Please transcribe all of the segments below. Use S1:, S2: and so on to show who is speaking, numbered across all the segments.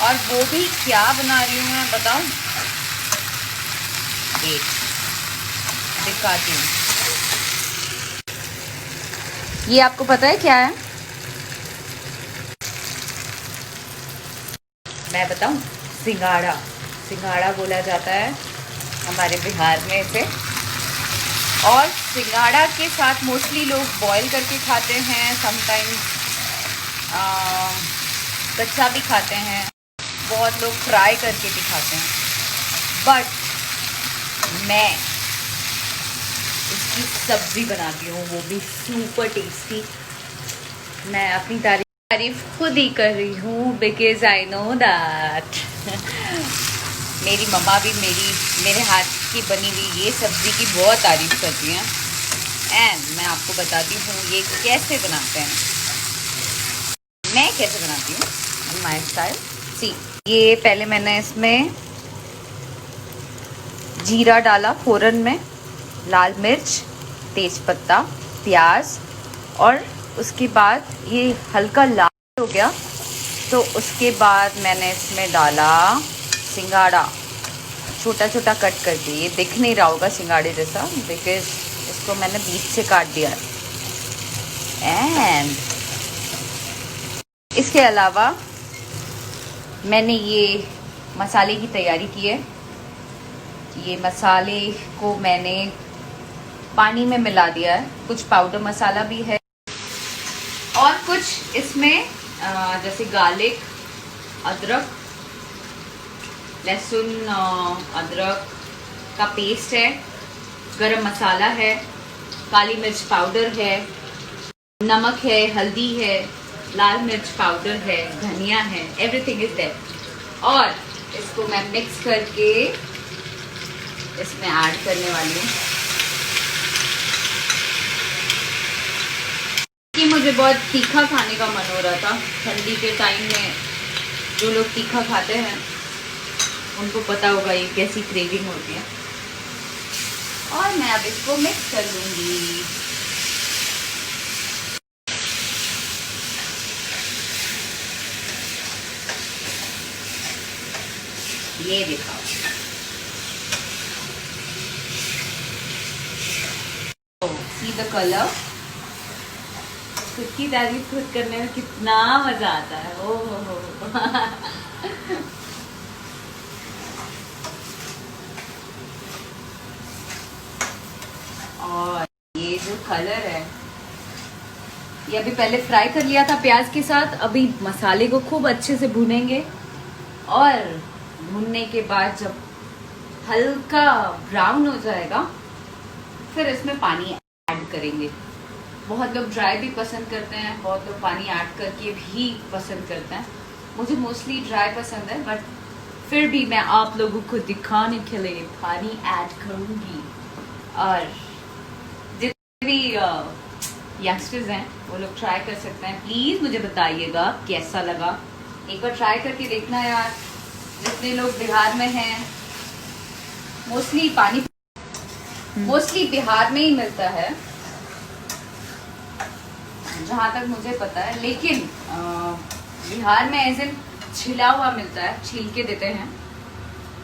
S1: और वो भी क्या बना रही हूँ मैं बताऊँ? वेट, दिखाती हूँ। ये आपको पता है क्या है? मैं बताऊँ? सिंघाड़ा। सिंघाड़ा बोला जाता है हमारे बिहार में इसे। और सिंघाड़ा के साथ मोस्टली लोग बॉईल करके खाते हैं, समटाइम्स कच्चा भी खाते हैं, बहुत लोग फ्राई करके भी खाते हैं। बट मैं इसकी सब्ज़ी बनाती हूँ, वो भी सुपर टेस्टी। मैं अपनी तारीफ खुद ही कर रही हूँ बिकॉज आई नो दैट मेरी मम्मा भी मेरे हाथ की बनी हुई ये सब्ज़ी की बहुत तारीफ करती हैं। एंड मैं आपको बताती हूँ ये कैसे बनाते हैं, मैं कैसे बनाती हूँ माई स्टाइल। सी, ये पहले मैंने इसमें जीरा डाला फ़ौरन में, लाल मिर्च, तेज़पत्ता, प्याज, और उसके बाद ये हल्का लाल हो गया तो उसके बाद मैंने इसमें डाला सिंघाड़ा, छोटा छोटा कट करके। ये दिख नहीं रहा होगा सिंघाड़े जैसा बिकॉज इसको मैंने बीच से काट दिया है। एंड इसके अलावा मैंने ये मसाले की तैयारी की है। ये मसाले को मैंने पानी में मिला दिया है, कुछ पाउडर मसाला भी है और कुछ इसमें जैसे गार्लिक, अदरक, लहसुन, अदरक का पेस्ट है, गरम मसाला है, काली मिर्च पाउडर है, नमक है, हल्दी है, लाल मिर्च पाउडर है, धनिया है, एवरीथिंग इज देयर। और इसको मैं मिक्स करके इसमें ऐड करने वाली हूँ। कि मुझे बहुत तीखा खाने का मन हो रहा था ठंडी के टाइम में। जो लोग तीखा खाते हैं उनको पता होगा ये कैसी क्रेविंग होती है। और मैं अब इसको मिक्स कर लूँगी। ये दिखाओ, सी द कलर। खुद की तारीफ खुद करने में कितना मजा आता है। ओ हो और ये जो कलर है, ये अभी पहले फ्राई कर लिया था प्याज के साथ। अभी मसाले को खूब अच्छे से भूनेंगे और भूनने के बाद जब हल्का ब्राउन हो जाएगा फिर इसमें पानी ऐड करेंगे। बहुत लोग ड्राई भी पसंद करते हैं, बहुत लोग पानी ऐड करके भी पसंद करते हैं। मुझे मोस्टली ड्राई पसंद है बट फिर भी मैं आप लोगों को दिखाने के लिए पानी ऐड करूँगी। और जितने भी यंगस्टर्स हैं वो लोग ट्राई कर सकते हैं। प्लीज़ मुझे बताइएगा कैसा लगा, एक बार ट्राई करके देखना यार। जितने लोग बिहार में हैं, मोस्टली पानी मोस्टली बिहार में ही मिलता है जहाँ तक मुझे पता है। लेकिन बिहार में एज इन छिला हुआ मिलता है, छील के देते हैं।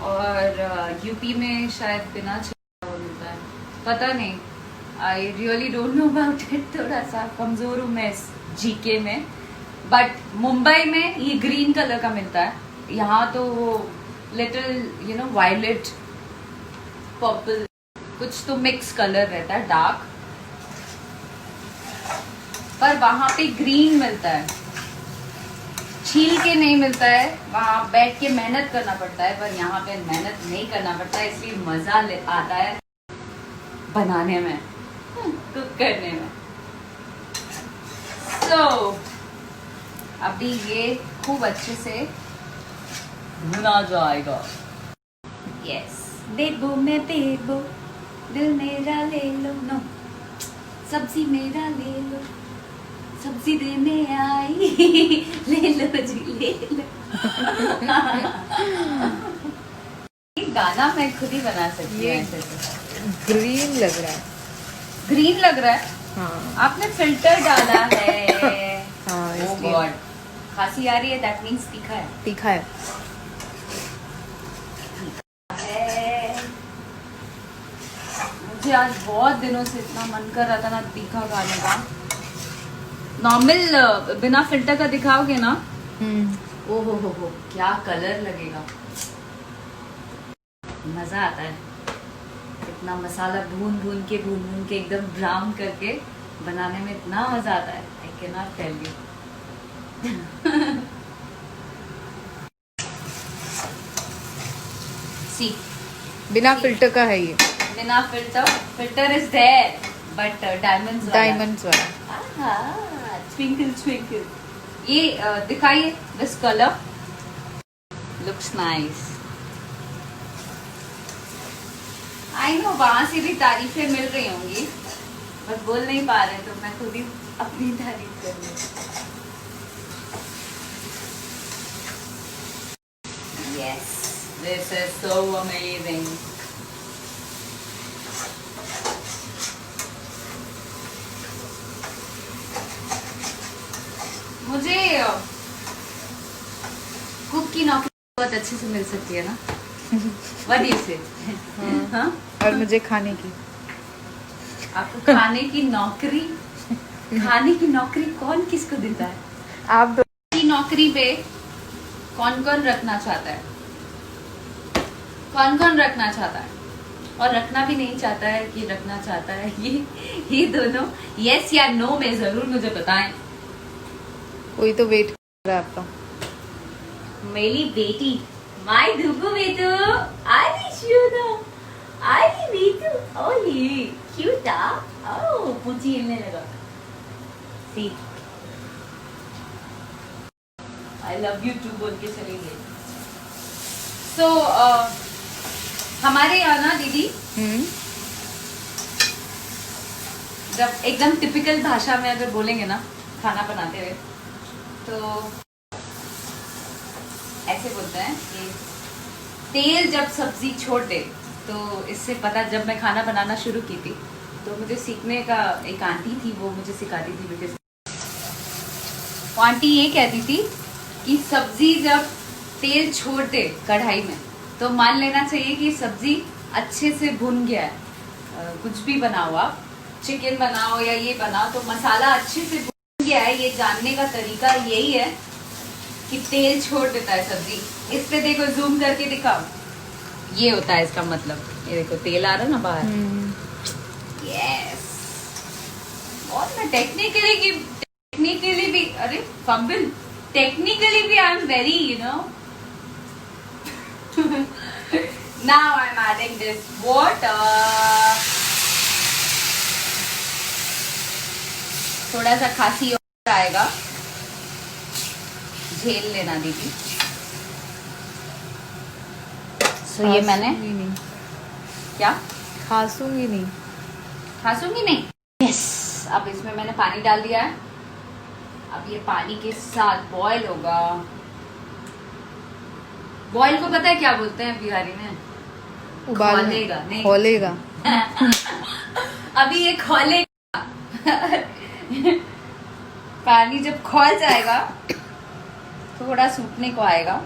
S1: और यूपी में शायद बिना छिला हुआ मिलता है, पता नहीं। I really don't know about it, थोड़ा सा कमज़ोर हूँ मैं इस जीके में। बट मुंबई में ये ग्रीन कलर का मिलता है, यहाँ तो वो लिटिल वायलेट, पर्पल, कुछ तो मिक्स कलर रहता है, डार्क। पर वहां पे ग्रीन मिलता है, छील के नहीं मिलता है। वहां बैठ के मेहनत करना पड़ता है, पर यहाँ पे मेहनत नहीं करना पड़ता है, इसलिए मजा आता है बनाने में, कुक करने में। So, अभी ये खूब अच्छे से भुना जाएगा। यस, बेबो मैं बेबो, दिल मेरा ले लो, नो सब्जी मेरा ले लो, सब्जी देने आई ले लो जी ले लो। ये गाना मैं खुद ही बना सकती हूँ ऐसे तो।
S2: ग्रीन लग रहा है।
S1: ग्रीन लग रहा है?
S2: हाँ,
S1: आपने फिल्टर डाला है।
S2: हाँ,
S1: ओह गॉड, खांसी आ रही है, दैट मीन्स तीखा है।
S2: तीखा है।
S1: मुझे आज बहुत दिनों से इतना मन कर रहा था ना तीखा खाने का। नॉर्मल बिना फिल्टर का दिखाओगे ना, ओ हो क्या कलर लगेगा, मजा आता है। इतना मसाला भून भून के एकदम ब्राउन करके बनाने में इतना मजा आता है, I can not tell you. See
S2: बिना फिल्टर का है ये।
S1: बिना filter is there but diamonds वाला ट्विंकल। ये दिखाइए, this colour looks nice. I know वहां से भी तारीफें मिल रही होंगी बट बोल नहीं पा रहे, तो मैं खुद ही अपनी तारीफ कर रही हूँ। Yes, this is so amazing. मुझे कुक की नौकरी बहुत अच्छे से मिल सकती है ना, वजह से। हाँ?
S2: और मुझे खाने की।
S1: आपको खाने की नौकरी, खाने की नौकरी कौन किसको देता है?
S2: आप
S1: की नौकरी पे कौन कौन रखना चाहता है? कौन कौन रखना चाहता है और रखना भी नहीं चाहता है कि रखना चाहता है? ये दोनों यस या नो में जरूर मुझे बताएं।
S2: कोई तो वेट कर रहा है आपका।
S1: मेरी बेटी, माय दुगु बेटू, आई शूना, आई बेटू, ओली क्यूटा, ओ पूंछी हिलने लगा। सी आई लव यू टू बोल के चली गई। सो हमारे यहाँ ना दीदी, जब एकदम टिपिकल भाषा में अगर बोलेंगे ना खाना बनाते हुए, तो ऐसे बोलते हैं कि तेल जब सब्जी छोड़ दे, तो इससे पता। जब मैं खाना बनाना शुरू की थी तो मुझे सीखने का एक आंटी थी, वो मुझे सिखाती थी। बिकॉज वो आंटी ये कहती थी कि सब्जी जब तेल छोड़ दे कढ़ाई में, तो मान लेना चाहिए कि सब्जी अच्छे से भुन गया है। कुछ भी बनाओ आप, चिकन बनाओ या ये बनाओ, तो मसाला अच्छे से भुन गया है। ये जानने का तरीका यही है कि तेल छोड़ देता है सब्जी। इस पे देखो, जूम करके दिखाओ, ये होता है इसका मतलब। ये देखो तेल आ रहा है ना बाहर। यस, और मैं टेक्निकली भी, अरे फंबल, टेक्निकली भी I am very, you know. Now I am adding this water. थोड़ा सा खांसी और आएगा, झेल लेना दीदी। सो ये मैंने
S2: नहीं,
S1: क्या
S2: खासूंगी नहीं,
S1: खासूंगी नहीं। यस, अब इसमें मैंने पानी डाल दिया है। अब ये पानी के साथ बॉईल होगा। बॉईल को पता है क्या बोलते हैं बिहारी में? खौलेगा, नहीं
S2: खोलेगा।
S1: अभी ये खौलेगा। पानी जब खौल जाएगा, थोड़ा सूखने को आएगा,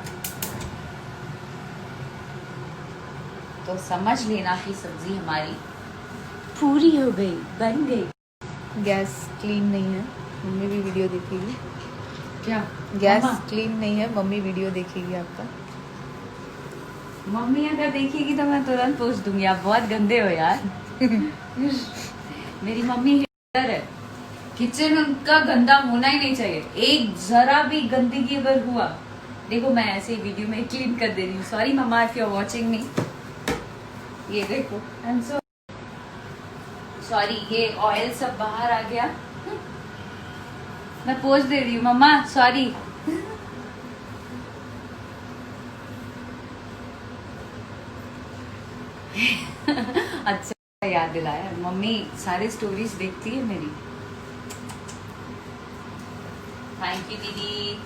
S1: तो समझ लेना कि सब्जी हमारी पूरी हो गई, बन गई।
S2: गैस क्लीन नहीं है, मम्मी भी वीडियो देखेगी।
S1: क्या
S2: गैस क्लीन नहीं है, मम्मी वीडियो देखेगी आपका।
S1: मम्मी अगर देखेगी तो मैं तुरंत पूछ दूंगी, आप बहुत गंदे हो यार। मेरी मम्मी हिटलर है, किचन उनका गंदा होना ही नहीं चाहिए। एक जरा भी गंदगी अगर हुआ, देखो मैं ऐसे ही वीडियो में क्लीन कर दे रही हूँ। Sorry mamma if you are watching me. ये देखो, आई एम सो सॉरी, ये ऑयल सब बाहर आ गया। मैं पोंछ दे रही हूँ मम्मा, सॉरी। अच्छा याद दिलाया, मम्मी सारी स्टोरीज देखती है मेरी। थैंक यू दीदी,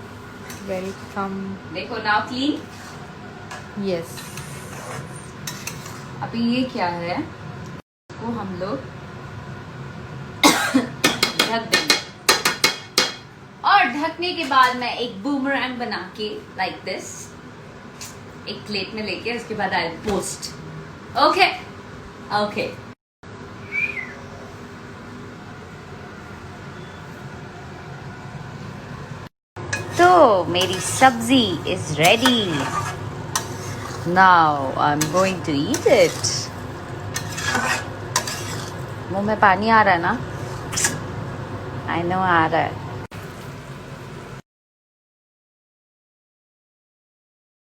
S2: वेलकम।
S1: देखो नाउ क्लीन।
S2: यस,
S1: अभी ये क्या है, इसको हम लोग ढक देंगे। और ढकने के बाद मैं एक बूमरैंग बना के लाइक दिस एक प्लेट में लेके उसके बाद आई पोस्ट. Okay okay. तो मेरी सब्जी is ready. Now I am going to eat it. मुंह में पानी आ रहा है ना? आई नो आ रहा है.